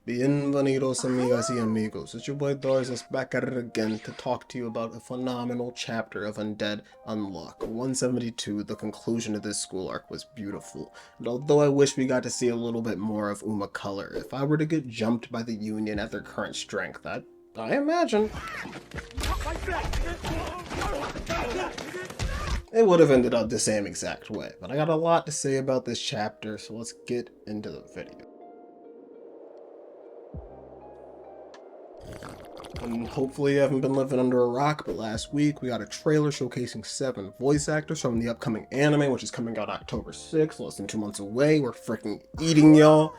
Bienvenidos amigas y amigos, it's your boy Darzus back at it again to talk to you about a phenomenal chapter of Undead Unluck. 172, the conclusion of this school arc was beautiful, and although I wish we got to see a little bit more of Uma Color, if I were to get jumped by the Union at their current strength, I imagine it would have ended up the same exact way. But I got a lot to say about this chapter, so let's get into the video. And hopefully you haven't been living under a rock, but last week we got a trailer showcasing 7 voice actors from the upcoming anime, which is coming out October 6th, less than 2 months away. We're freaking eating, y'all.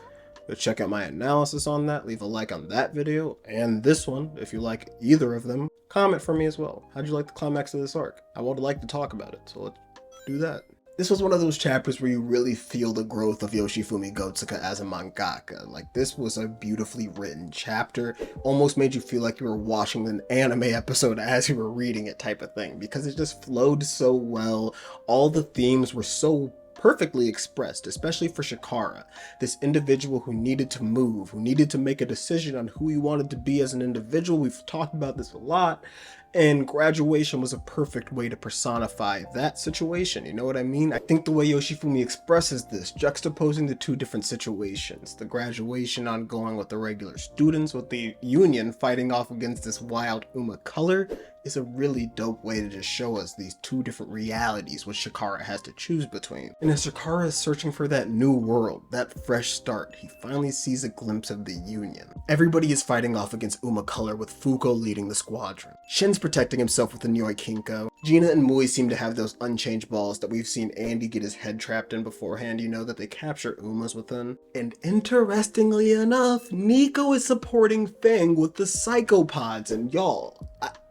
Go check out my analysis on that, leave a like on that video, and this one, if you like either of them. Comment for me as well. How'd you like the climax of this arc? I would like to talk about it, so let's do that. This was one of those chapters where you really feel the growth of Yoshifumi Gotsuka as a mangaka. Like, this was a beautifully written chapter, almost made you feel like you were watching an anime episode as you were reading it type of thing, because it just flowed so well. All the themes were so perfectly expressed, especially for Chikara, this individual who needed to move, who needed to make a decision on who he wanted to be as an individual. We've talked about this a lot, and graduation was a perfect way to personify that situation, you know what I mean? I think the way Yoshifumi expresses this, juxtaposing the two different situations, the graduation ongoing with the regular students, with the Union fighting off against this wild Uma Color, is a really dope way to just show us these two different realities which Chikara has to choose between. And as Chikara is searching for that new world, that fresh start, he finally sees a glimpse of the Union. Everybody is fighting off against Uma Color, with Fuko leading the squadron. Shin's protecting himself with the Nyoi Kinko. Gina and Mui seem to have those unchanged balls that we've seen Andy get his head trapped in beforehand, you know, that they capture Uma's within. And interestingly enough, Nico is supporting Fang with the psychopods, and y'all,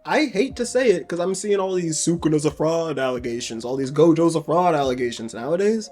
I hate to say it, because I'm seeing all these Sukuna's a fraud allegations, all these Gojo's a fraud allegations nowadays.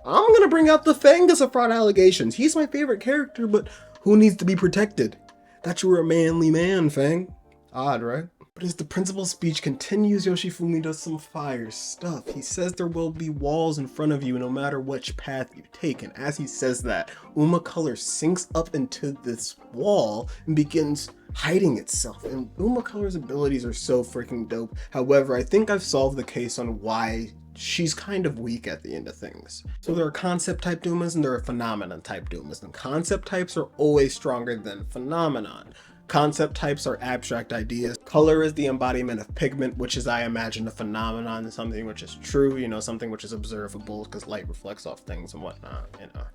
I'm gonna bring out the Fangus a fraud allegations. He's my favorite character, but who needs to be protected? Thought you were a manly man, Fang. Odd, right? But as the principal's speech continues, Yoshifumi does some fire stuff. He says there will be walls in front of you no matter which path you take, and as he says that, Uma Color sinks up into this wall and begins hiding itself, and Uma Color's abilities are so freaking dope. However, I think I've solved the case on why she's kind of weak at the end of things. So there are concept type Dumas and there are phenomenon type Dumas, and concept types are always stronger than phenomenon. Concept types are abstract ideas. Color is the embodiment of pigment, which is, I imagine, a phenomenon, something which is true, you know, something which is observable because light reflects off things and whatnot, you know.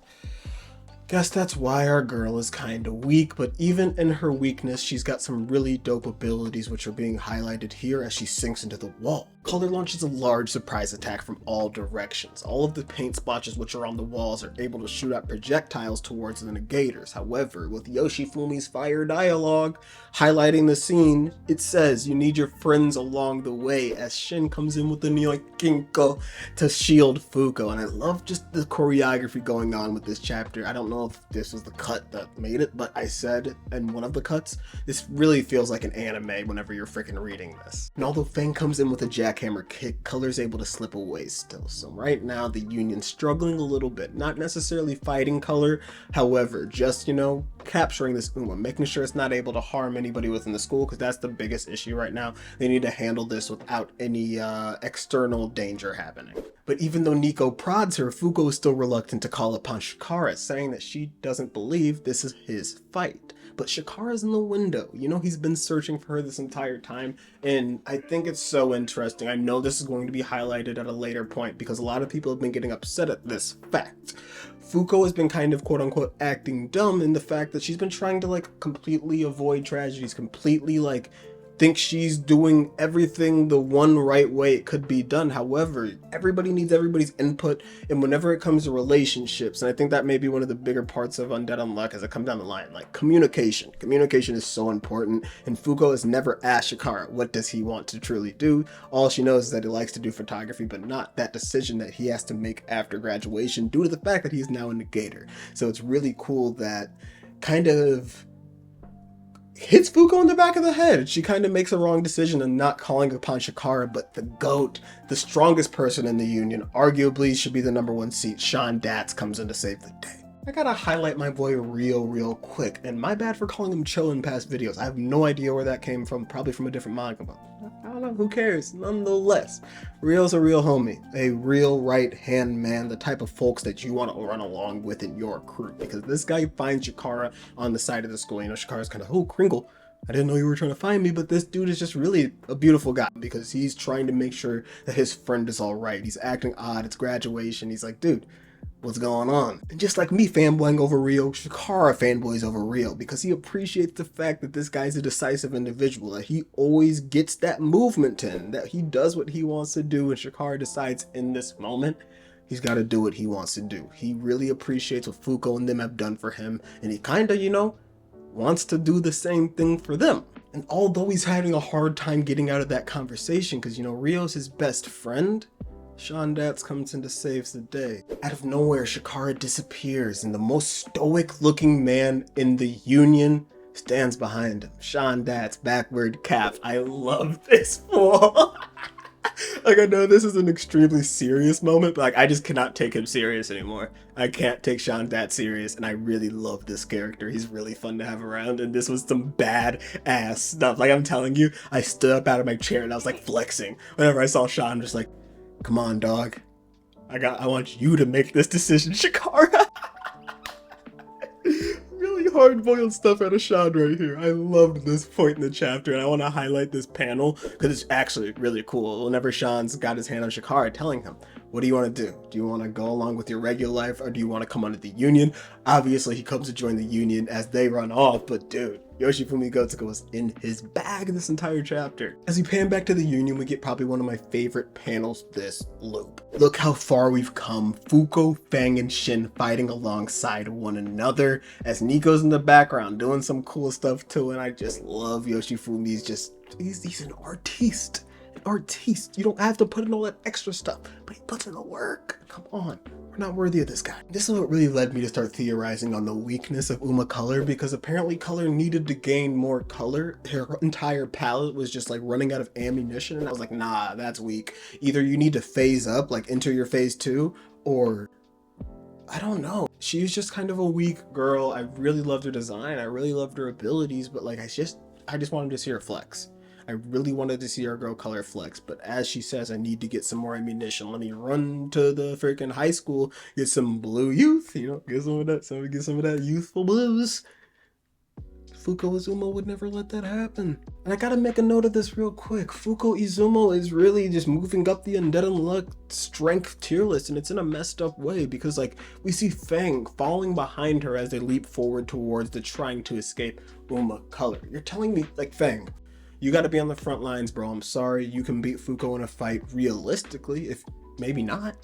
Guess that's why our girl is kinda weak, but even in her weakness, she's got some really dope abilities which are being highlighted here as she sinks into the wall. Color launches a large surprise attack from all directions. All of the paint splotches which are on the walls are able to shoot out projectiles towards the negators. However, with Yoshifumi's fire dialogue highlighting the scene, it says you need your friends along the way as Shin comes in with the Nyoi Kinko to shield Fuko. And I love just the choreography going on with this chapter. I don't know if this was the cut that made it, but I said in one of the cuts, this really feels like an anime whenever you're freaking reading this. And although Fang comes in with a jackhammer kick, Color's able to slip away still. So right now the Union's struggling a little bit, not necessarily fighting Color, however, just, you know, capturing this Uma, making sure it's not able to harm anybody within the school, because that's the biggest issue right now. They need to handle this without any external danger happening. But even though Nico prods her, Fuko is still reluctant to call upon Chikara, saying that she doesn't believe this is his fight. But Chikara's in the window. You know, he's been searching for her this entire time, and I think it's so interesting. I know this is going to be highlighted at a later point because a lot of people have been getting upset at this fact. Fuko has been kind of quote-unquote acting dumb in the fact that she's been trying to like completely avoid tragedies, completely like think she's doing everything the one right way it could be done. However, everybody needs everybody's input, and whenever it comes to relationships, and I think that may be one of the bigger parts of Undead Unluck as it comes down the line, like communication. Communication is so important, and Fuko has never asked Chikara what does he want to truly do. All she knows is that he likes to do photography, but not that decision that he has to make after graduation due to the fact that he's now a negator. So it's really cool that kind of hits Fuko in the back of the head. She kind of makes a wrong decision in not calling upon Chikara, but the GOAT, the strongest person in the Union, arguably should be the #1 seat, Sean Datz, comes in to save the day. I gotta highlight my boy Rio real quick, and my bad for calling him Cho in past videos. I have no idea where that came from, probably from a different manga, but I don't know, who cares? Nonetheless, Rio's a real homie, a real right-hand man, the type of folks that you want to run along with in your crew, because this guy finds Chikara on the side of the school. You know, Chikara's kind of, oh, Kringle, I didn't know you were trying to find me, but this dude is just really a beautiful guy because he's trying to make sure that his friend is all right. He's acting odd, it's graduation, he's like, dude, what's going on? And just like me fanboying over Rio, Chikara fanboys over Rio because he appreciates the fact that this guy's a decisive individual, that he always gets that movement in, that he does what he wants to do, and Chikara decides in this moment he's got to do what he wants to do. He really appreciates what Fuko and them have done for him, and he kind of, you know, wants to do the same thing for them. And although he's having a hard time getting out of that conversation because, you know, Rio's his best friend, Darzus comes in to save the day. Out of nowhere, Chikara disappears, and the most stoic looking man in the Union stands behind him. Darzus, backward cap. I love this fool. Like, I know this is an extremely serious moment, but like, I just cannot take him serious anymore. I can't take Darzus serious, and I really love this character. He's really fun to have around, and this was some bad ass stuff. Like, I'm telling you, I stood up out of my chair and I was like flexing. Whenever I saw Sean, I'm just like, come on, dog. I want you to make this decision, Chikara. Really hard-boiled stuff out of Sean right here. I loved this point in the chapter, and I want to highlight this panel because it's actually really cool. Whenever Sean's got his hand on Chikara, telling him, what do you want to do? Do you want to go along with your regular life, or do you want to come under the Union? Obviously, he comes to join the Union as they run off, but dude, Yoshifumi Gotsuka was in his bag this entire chapter. As we pan back to the Union, we get probably one of my favorite panels this loop. Look how far we've come. Fuko, Fang, and Shin fighting alongside one another as Nico's in the background doing some cool stuff too, and I just love Yoshifumi's he's an artiste. Artiste. You don't have to put in all that extra stuff, but he puts in the work. Come on, we're not worthy of this guy. This is what really led me to start theorizing on the weakness of Uma Color, because apparently Color needed to gain more color. Her entire palette was just like running out of ammunition, and I was like, nah, that's weak. Either you need to phase up, like enter your phase 2, or I don't know. She's just kind of a weak girl. I really loved her design. I really loved her abilities, but like I just wanted to see her flex. I really wanted to see our girl Color flex, but as she says, I need to get some more ammunition. Let me run to the freaking high school, get some blue youth, you know, get some of that youthful blues. Fuko Izumo would never let that happen. And I gotta make a note of this real quick. Fuko Izumo is really just moving up the Undead Unluck strength tier list, and it's in a messed up way because like we see Fang falling behind her as they leap forward towards the trying to escape Uma Color. You're telling me, like, Fang, you got to be on the front lines, bro. I'm sorry. You can beat Fuko in a fight realistically. If maybe not.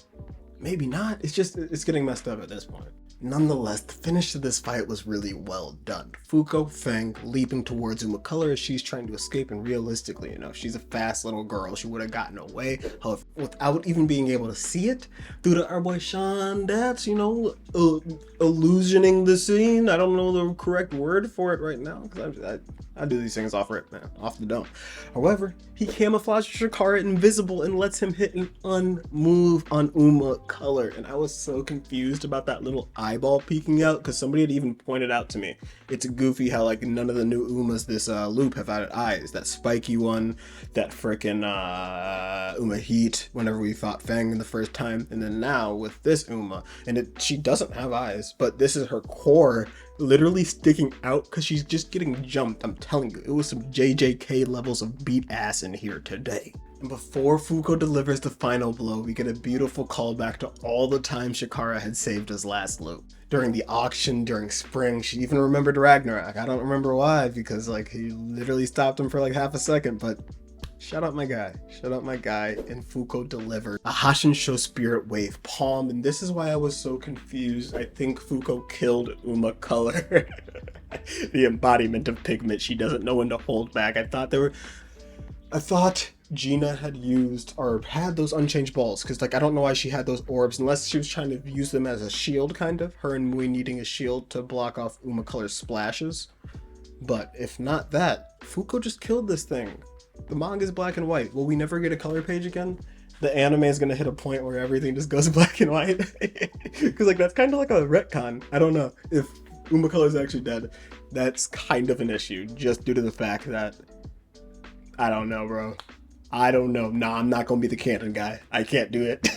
It's getting messed up at this point. Nonetheless, the finish to this fight was really well done. Fuko, Fang leaping towards Uma Color as she's trying to escape, and realistically, you know, she's a fast little girl. She would have gotten away. However, without even being able to see it, due to our boy Darzus, you know, illusioning the scene. I don't know the correct word for it right now because I do these things off rip, man, off the dome. However, he camouflages Chikara invisible and lets him hit an unmove on Uma Color, and I was so confused about that little eyeball peeking out because somebody had even pointed out to me it's goofy how like none of the new Umas this loop have added eyes. That spiky one, that frickin' Uma Heat whenever we fought Fang in the first time, and then now with this Uma, and she doesn't have eyes, but this is her core literally sticking out because she's just getting jumped. I'm telling you, it was some JJK levels of beat ass in here today. And before Fuko delivers the final blow, we get a beautiful callback to all the time Chikara had saved his last loop. During the auction, during spring, she even remembered Ragnarok. I don't remember why, because like he literally stopped him for like half a second, but shout out my guy, and Fuko delivered a Hashinsho Spirit Wave Palm, and this is why I was so confused. I think Fuko killed Uma Color. The embodiment of pigment. She doesn't know when to hold back. I thought Gina had used or had those unchanged balls, because like I don't know why she had those orbs unless she was trying to use them as a shield, kind of, her and Mui needing a shield to block off Uma Color's splashes. But if not that, Fuko just killed this thing. The manga is black and white. Will we never get a color page again? the anime is gonna hit a point where everything just goes black and white. Because like that's kind of like a retcon. I don't know if Uma Color is actually dead. That's kind of an issue just due to the fact that I don't know, bro. I don't know. Nah, I'm not gonna be the canon guy. I can't do it.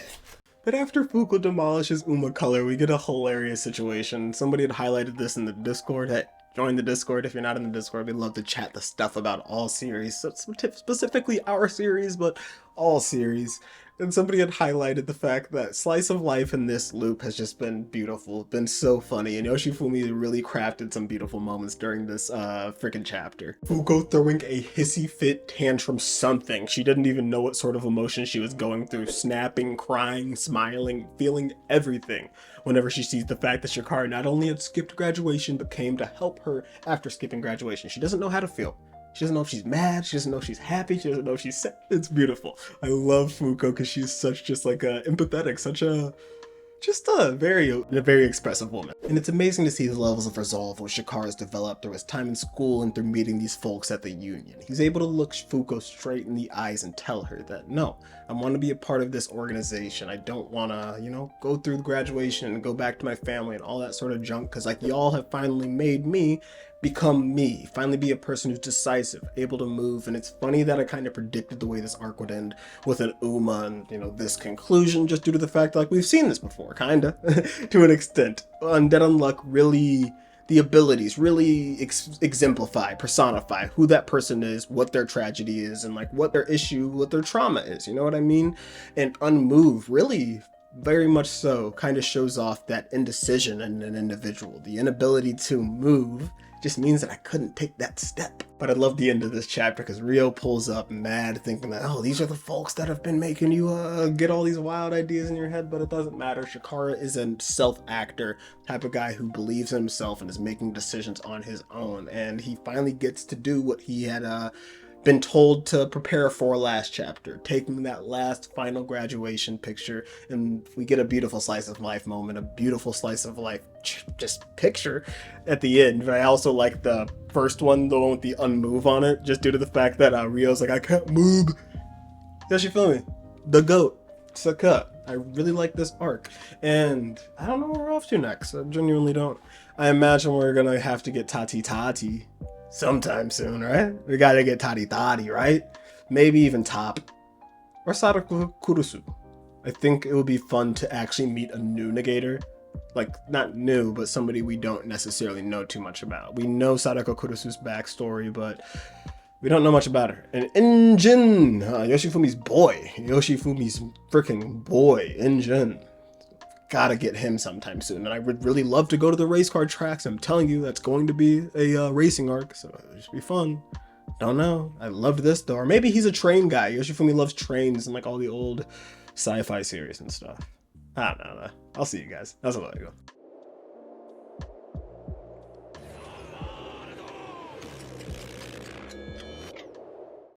But after Fuko demolishes Uma Color, we get a hilarious situation. Somebody had highlighted this in the Discord. Hey, join the Discord if you're not in the Discord. We'd love to chat the stuff about all series. So specifically our series, but all series. And somebody had highlighted the fact that slice of life in this loop has just been beautiful, been so funny, and Yoshifumi really crafted some beautiful moments during this freaking chapter. Fuko throwing a hissy fit tantrum something. She didn't even know what sort of emotion she was going through, snapping, crying, smiling, feeling everything whenever she sees the fact that Chikara not only had skipped graduation, but came to help her after skipping graduation. She doesn't know how to feel. She doesn't know if she's mad, she doesn't know if she's happy, she doesn't know if she's sad. It's beautiful. I love Fuko because she's such just like a empathetic, such a very expressive woman. And it's amazing to see the levels of resolve which Chikara's developed through his time in school and through meeting these folks at the union. He's able to look Fuko straight in the eyes and tell her that, no, I want to be a part of this organization. I don't want to, you know, go through the graduation and go back to my family and all that sort of junk, because like y'all have finally made me become me, finally be a person who's decisive, able to move. And it's funny that I kind of predicted the way this arc would end with an Uma and, you know, this conclusion, just due to the fact that, like, we've seen this before, kinda, to an extent. Undead Unluck really, the abilities really exemplify, personify who that person is, what their tragedy is, and like what their issue, what their trauma is, you know what I mean? And Unmove really, very much so, kind of shows off that indecision in an individual. The inability to move just means that I couldn't take that step. But I love the end of this chapter because Rio pulls up mad thinking that, oh, these are the folks that have been making you get all these wild ideas in your head, but it doesn't matter. Chikara is a self-actor type of guy who believes in himself and is making decisions on his own. And he finally gets to do what he had been told to prepare for last chapter, taking that last final graduation picture, and we get a beautiful slice of life moment, a beautiful slice of life just picture at the end. But I also like the first one, the one with the unmove on it, just due to the fact that Rio's like, I can't move. Does she feel me? The goat, Saka. I really like this arc, and I don't know where we're off to next. I genuinely don't. I imagine we're gonna have to get Tati sometime soon, right? We gotta get Tati, right? Maybe even Top. Or Sadako Kurusu. I think it would be fun to actually meet a new negator. Like, not new, but somebody we don't necessarily know too much about. We know Sadako Kurusu's backstory, but we don't know much about her. And Injin, Yoshifumi's boy. Yoshifumi's freaking boy, Injin. Gotta get him sometime soon, and I would really love to go to the race car tracks. I'm telling you, that's going to be a racing arc, so it should be fun. Don't know. I loved this though, or maybe he's a train guy. Yoshifumi loves trains and like all the old sci-fi series and stuff. I don't know. I'll see you guys. That's a lot.